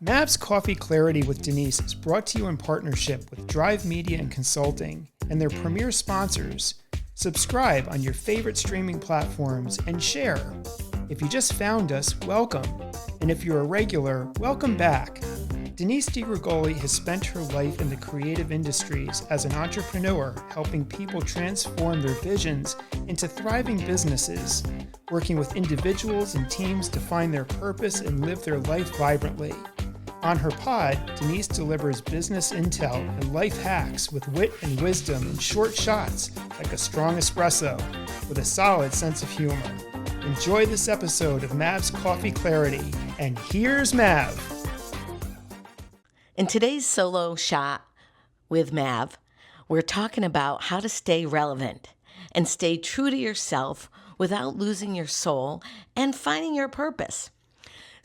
Mav's Coffee Clarity with Denise is brought to you in partnership with Drive Media and Consulting and their premier sponsors. Subscribe on your favorite streaming platforms and share. If you just found us, welcome. And if you're a regular, welcome back. Denise DiGrigoli has spent her life in the creative industries as an entrepreneur, helping people transform their visions into thriving businesses, working with individuals and teams to find their purpose and live their life vibrantly. On her pod, Denise delivers business intel and life hacks with wit and wisdom in short shots like a strong espresso with a solid sense of humor. Enjoy this episode of Mav's Coffee Clarity, and here's Mav. In today's solo shot with Mav, we're talking about how to stay relevant and stay true to yourself without losing your soul and finding your purpose.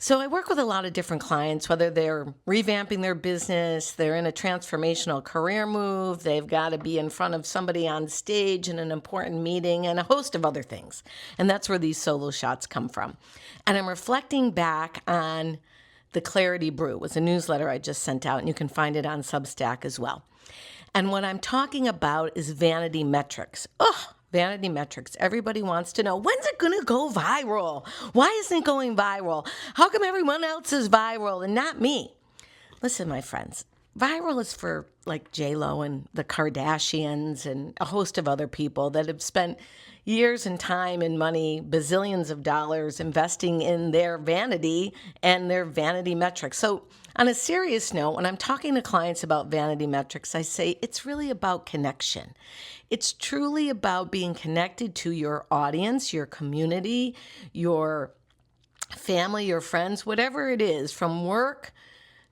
So I work with a lot of different clients, whether they're revamping their business, they're in a transformational career move, they've got to be in front of somebody on stage in an important meeting, and a host of other things. And that's where these solo shots come from. And I'm reflecting back on the Clarity Brew. It was a newsletter I just sent out, and you can find it on Substack as well. And what I'm talking about is vanity metrics. Vanity metrics. Everybody wants to know, when's it going to go viral? Why isn't it going viral? How come everyone else is viral and not me? Listen, my friends, viral is for like J-Lo and the Kardashians and a host of other people that have spent years and time and money, bazillions of dollars investing in their vanity and their vanity metrics. So on a serious note, when I'm talking to clients about vanity metrics, I say it's really about connection. It's truly about being connected to your audience, your community, your family, your friends, whatever it is, from work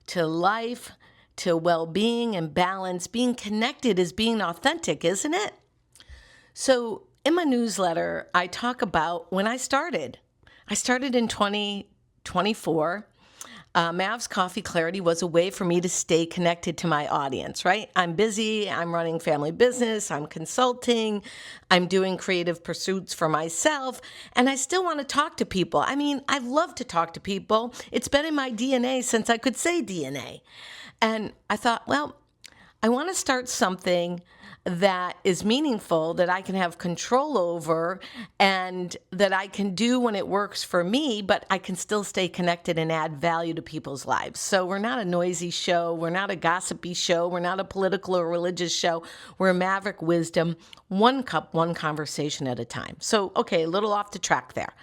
to life to well-being and balance. Being connected is being authentic, isn't it? So in my newsletter, I talk about when I started. I started in 2024. Mav's Coffee Clarity was a way for me to stay connected to my audience, right? I'm busy, I'm running family business, I'm consulting, I'm doing creative pursuits for myself, and I still want to talk to people. I mean, I love to talk to people. It's been in my DNA since I could say DNA. And I thought, well, I want to start something that is meaningful, that I can have control over, and that I can do when it works for me, but I can still stay connected and add value to people's lives. So we're not a noisy show. We're not a gossipy show. We're not a political or religious show. We're Maverick Wisdom, one cup, one conversation at a time. So, okay, a little off the track there.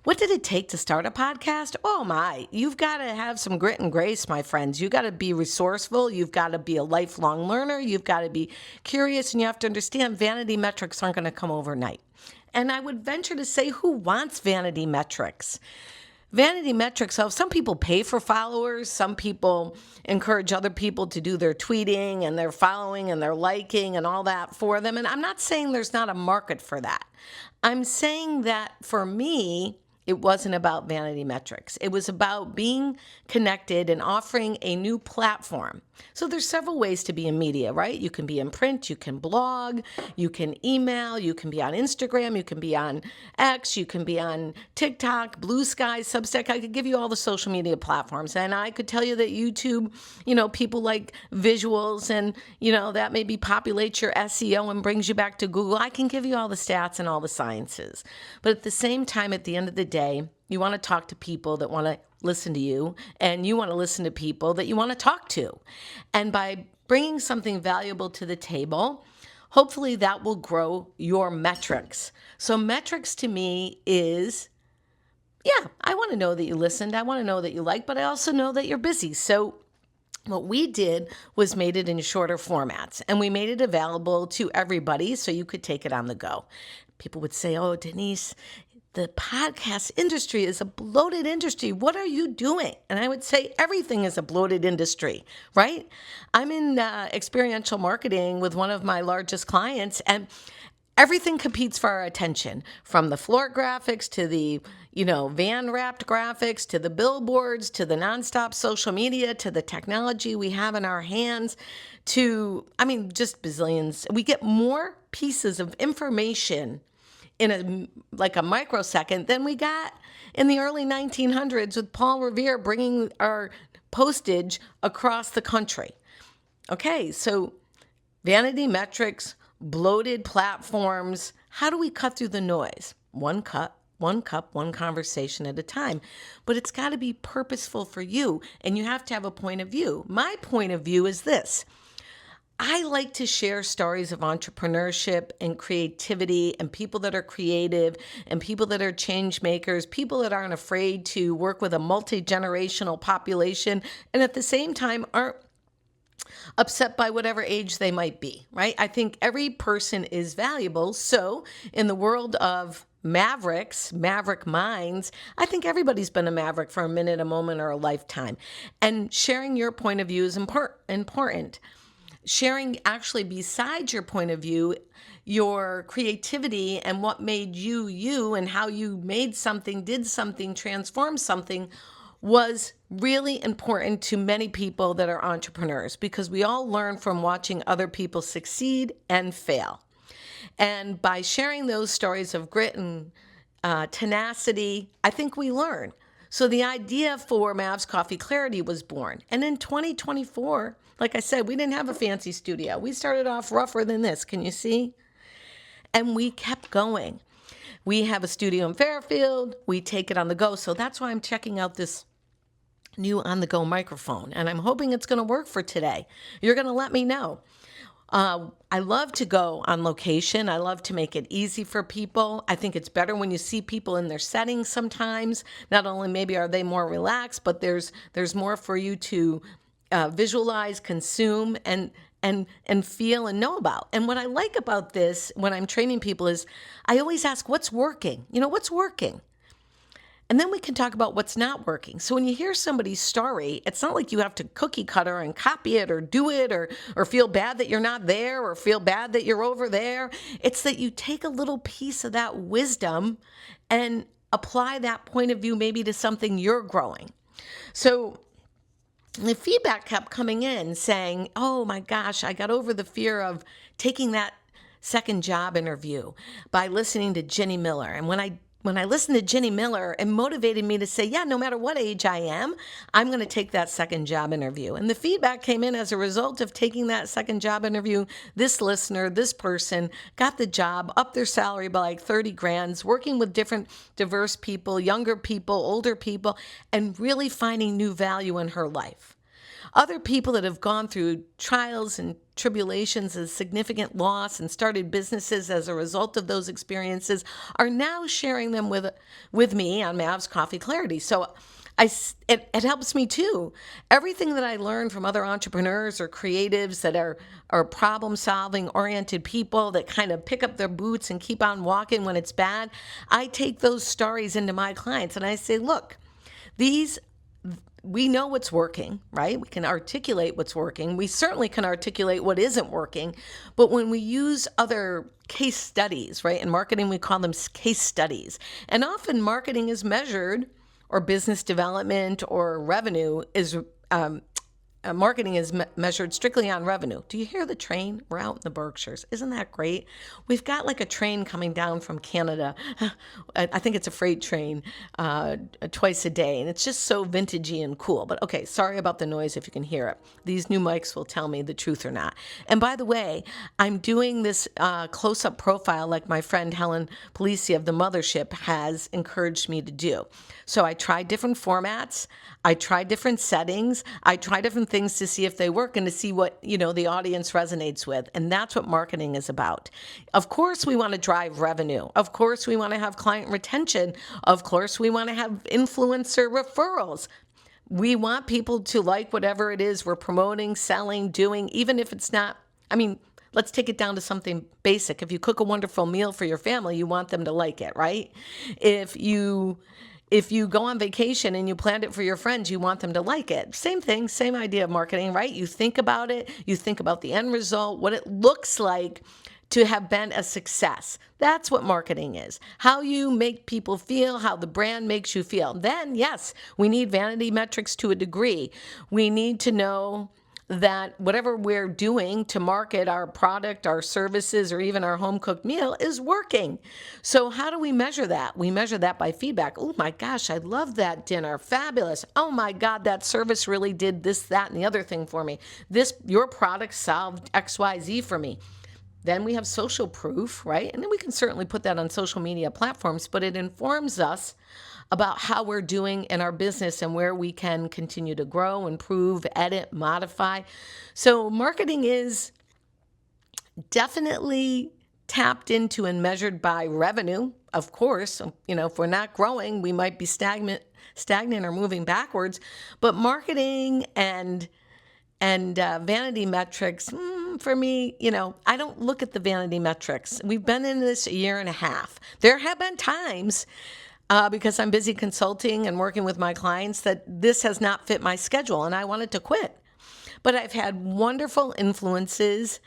What did it take to start a podcast? Oh my, you've got to have some grit and grace, my friends. You've got to be resourceful. You've got to be a lifelong learner. You've got to be curious, and you have to understand vanity metrics aren't going to come overnight. And I would venture to say, who wants vanity metrics? Vanity metrics, so some people pay for followers. Some people encourage other people to do their tweeting and their following and their liking and all that for them. And I'm not saying there's not a market for that. I'm saying that for me, it wasn't about vanity metrics. It was about being connected and offering a new platform. So there's several ways to be in media, right? You can be in print, you can blog, you can email, you can be on Instagram, you can be on X, you can be on TikTok, Blue Sky, Substack. I could give you all the social media platforms. And I could tell you that YouTube, people like visuals and, that maybe populates your SEO and brings you back to Google. I can give you all the stats and all the sciences. But at the same time, at the end of the day, you want to talk to people that want to listen to you, and you want to listen to people that you want to talk to. And by bringing something valuable to the table, hopefully that will grow your metrics. So metrics to me is, I want to know that you listened. I want to know that you like, but I also know that you're busy. So what we did was made it in shorter formats, and we made it available to everybody so you could take it on the go. People would say, oh, Denise, the podcast industry is a bloated industry. What are you doing? And I would say everything is a bloated industry, right? I'm in experiential marketing with one of my largest clients, and everything competes for our attention, from the floor graphics to the, van wrapped graphics, to the billboards, to the nonstop social media, to the technology we have in our hands, to, just bazillions. We get more pieces of information in a microsecond than we got in the early 1900s with Paul Revere bringing our postage across the country. Okay, so vanity metrics, bloated platforms. How do we cut through the noise? One cup, one conversation at a time. But it's got to be purposeful for you, and you have to have a point of view. My point of view is this. I like to share stories of entrepreneurship and creativity and people that are creative and people that are change makers, people that aren't afraid to work with a multi-generational population and at the same time aren't upset by whatever age they might be, right? I think every person is valuable. So in the world of mavericks, maverick minds, I think everybody's been a maverick for a minute, a moment, or a lifetime. And sharing your point of view is important. Sharing actually besides your point of view, your creativity and what made you you and how you made something, did something, transformed something was really important to many people that are entrepreneurs because we all learn from watching other people succeed and fail. And by sharing those stories of grit and tenacity, I think we learn. So the idea for Mav's Coffee Clarity was born. And in 2024, like I said, we didn't have a fancy studio. We started off rougher than this. Can you see? And we kept going. We have a studio in Fairfield. We take it on the go. So that's why I'm checking out this new on-the-go microphone. And I'm hoping it's going to work for today. You're going to let me know. I love to go on location. I love to make it easy for people. I think it's better when you see people in their settings sometimes. Not only maybe are they more relaxed, but there's more for you to visualize, consume, and feel and know about. And what I like about this when I'm training people is I always ask, what's working? What's working? And then we can talk about what's not working. So when you hear somebody's story, it's not like you have to cookie cutter and copy it or do it or feel bad that you're not there or feel bad that you're over there. It's that you take a little piece of that wisdom and apply that point of view maybe to something you're growing. So the feedback kept coming in saying, oh my gosh, I got over the fear of taking that second job interview by listening to Jenny Miller. And when I listened to Jenny Miller, it motivated me to say, yeah, no matter what age I am, I'm going to take that second job interview. And the feedback came in as a result of taking that second job interview. This listener, this person got the job, upped their salary by like 30 grand, working with different diverse people, younger people, older people, and really finding new value in her life. Other people that have gone through trials and tribulations and significant loss and started businesses as a result of those experiences are now sharing them with me on Mav's Coffee Clarity. So it helps me too. Everything that I learned from other entrepreneurs or creatives that are problem-solving oriented people that kind of pick up their boots and keep on walking when it's bad, I take those stories into my clients and I say, look, we know what's working, right? We can articulate what's working. We certainly can articulate what isn't working. But when we use other case studies, right? In marketing, we call them case studies. And often marketing is measured, or business development or revenue is marketing is measured strictly on revenue. Do you hear the train? We're out in the Berkshires. Isn't that great? We've got like a train coming down from Canada. I think it's a freight train twice a day. And it's just so vintagey and cool. But okay, sorry about the noise if you can hear it. These new mics will tell me the truth or not. And by the way, I'm doing this close-up profile like my friend Helen Polisi of the Mothership has encouraged me to do. So I tried different formats. I tried different settings. I tried different things to see if they work and to see what, the audience resonates with. And that's what marketing is about. Of course, we want to drive revenue. Of course, we want to have client retention. Of course, we want to have influencer referrals. We want people to like whatever it is we're promoting, selling, doing, even if it's not, let's take it down to something basic. If you cook a wonderful meal for your family, you want them to like it, right? If you go on vacation and you planned it for your friends, you want them to like it. Same thing, same idea of marketing, right? You think about it, you think about the end result, what it looks like to have been a success. That's what marketing is. How you make people feel, how the brand makes you feel. Then, yes, we need vanity metrics to a degree. We need to know that whatever we're doing to market our product, our services, or even our home cooked meal is working. So how do we measure that? We measure that by feedback. Oh my gosh, I love that dinner. Fabulous. Oh my God, that service really did this, that, and the other thing for me. Your product solved XYZ for me. Then we have social proof, right? And then we can certainly put that on social media platforms, but it informs us about how we're doing in our business and where we can continue to grow, improve, edit, modify. So marketing is definitely tapped into and measured by revenue. Of course, if we're not growing, we might be stagnant or moving backwards. But marketing and vanity metrics, for me, I don't look at the vanity metrics. We've been in this a year and a half. There have been times, because I'm busy consulting and working with my clients, that this has not fit my schedule and I wanted to quit. But I've had wonderful influences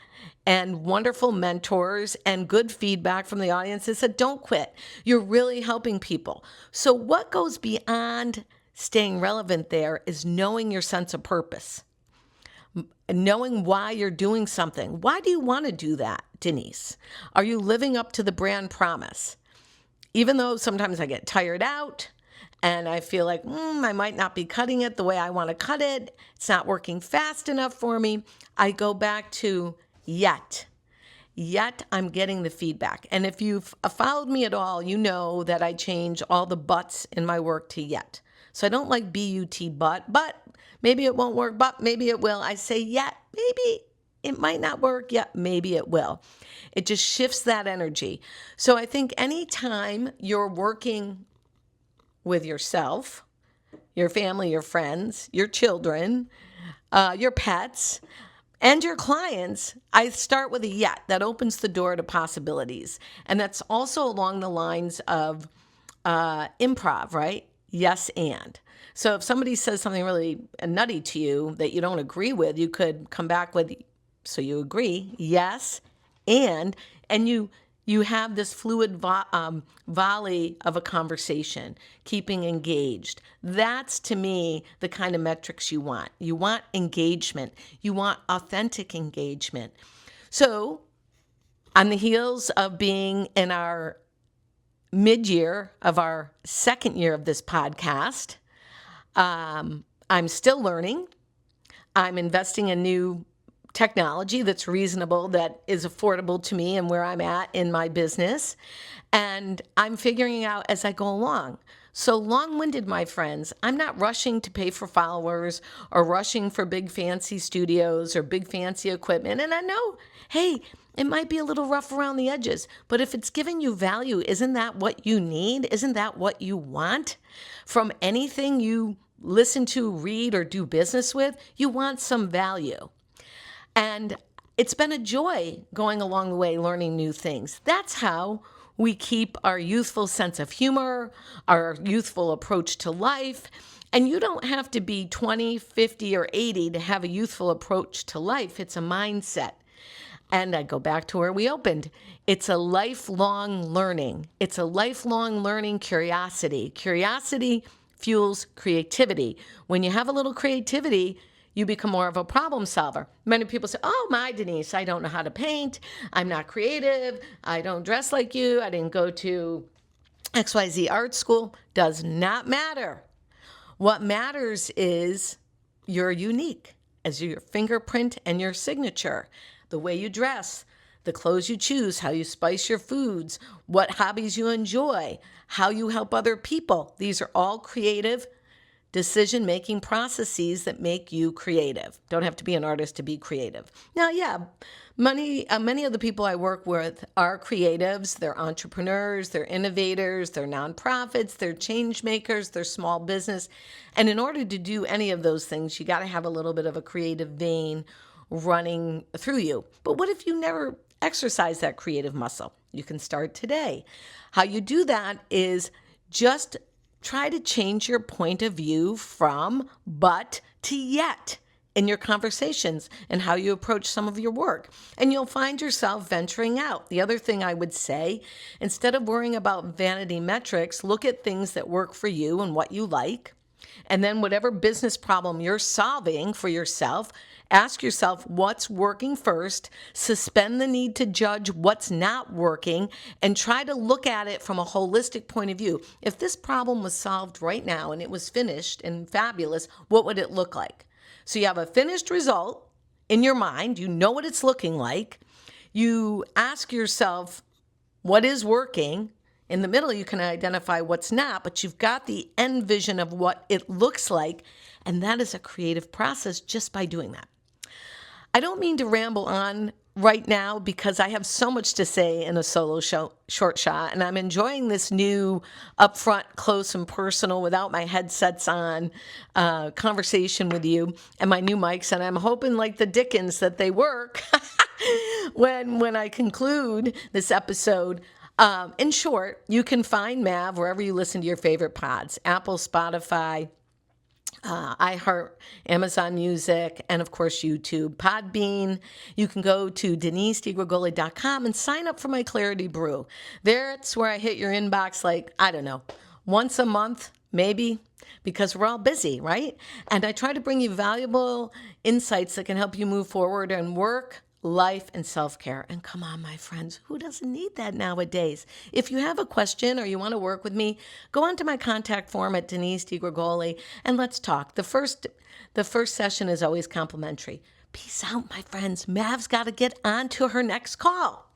and wonderful mentors and good feedback from the audience that said, don't quit. You're really helping people. So what goes beyond staying relevant there is knowing your sense of purpose. Knowing why you're doing something. Why do you want to do that, Denise? Are you living up to the brand promise? Even though sometimes I get tired out and I feel like I might not be cutting it the way I want to cut it, it's not working fast enough for me, I go back to yet I'm getting the feedback. And if you've followed me at all, you know that I change all the buts in my work to yet. So I don't like B-U-T, but maybe it won't work, but maybe it will. I say yet, maybe it might not work, yet maybe it will. It just shifts that energy. So I think anytime you're working with yourself, your family, your friends, your children, your pets, and your clients, I start with a yet. That opens the door to possibilities. And that's also along the lines of improv, right? Yes, and. So if somebody says something really nutty to you that you don't agree with, you could come back with, so you agree, yes, and you have this fluid volley of a conversation, keeping engaged. That's, to me, the kind of metrics you want. You want engagement. You want authentic engagement. So on the heels of being in our mid-year of our second year of this podcast, I'm still learning. I'm investing in new technology that's reasonable, that is affordable to me and where I'm at in my business. And I'm figuring out as I go along. So long-winded, my friends, I'm not rushing to pay for followers or rushing for big fancy studios or big fancy equipment. And I know, hey, it might be a little rough around the edges, but if it's giving you value, isn't that what you need? Isn't that what you want from anything you listen to, read, or do business with? You want some value. And it's been a joy going along the way, learning new things. That's how we keep our youthful sense of humor, our youthful approach to life. And you don't have to be 20, 50, or 80 to have a youthful approach to life. It's a mindset. And I go back to where we opened. It's a lifelong learning. It's a lifelong learning curiosity. Curiosity fuels creativity. When you have a little creativity, you become more of a problem solver. Many people say, oh, my Denise, I don't know how to paint. I'm not creative. I don't dress like you. I didn't go to XYZ art school. Does not matter. What matters is you're unique as your fingerprint and your signature. The way you dress, the clothes you choose, how you spice your foods, what hobbies you enjoy, how you help other people. These are all creative decision-making processes that make you creative. Don't have to be an artist to be creative. Now, yeah, many of the people I work with are creatives. They're entrepreneurs, they're innovators, they're nonprofits, they're change makers, they're small business. And in order to do any of those things, you got to have a little bit of a creative vein running through you. But what if you never exercise that creative muscle? You can start today. How you do that is just try to change your point of view from but to yet in your conversations and how you approach some of your work. And you'll find yourself venturing out. The other thing I would say, instead of worrying about vanity metrics, look at things that work for you and what you like. And then whatever business problem you're solving for yourself, ask yourself what's working first, suspend the need to judge what's not working, and try to look at it from a holistic point of view. If this problem was solved right now and it was finished and fabulous, what would it look like? So you have a finished result in your mind. You know what it's looking like. You ask yourself what is working. In the middle, you can identify what's not, but you've got the end vision of what it looks like, and that is a creative process just by doing that. I don't mean to ramble on right now because I have so much to say in a solo short shot, and I'm enjoying this new upfront, close and personal, without my headsets on, conversation with you and my new mics, and I'm hoping like the Dickens that they work when I conclude this episode. In short, you can find Mav wherever you listen to your favorite pods: Apple, Spotify, iHeart, Amazon Music, and of course YouTube, Podbean. You can go to DeniseDiGrigoli.com and sign up for my Clarity Brew. That's where I hit your inbox like, I don't know, once a month, maybe, because we're all busy, right? And I try to bring you valuable insights that can help you move forward and work, life, and self-care. And come on, my friends, who doesn't need that nowadays? If you have a question or you want to work with me, go onto my contact form at Denise DiGrigoli and let's talk. The first session is always complimentary. Peace out, my friends. Mav's got to get on to her next call.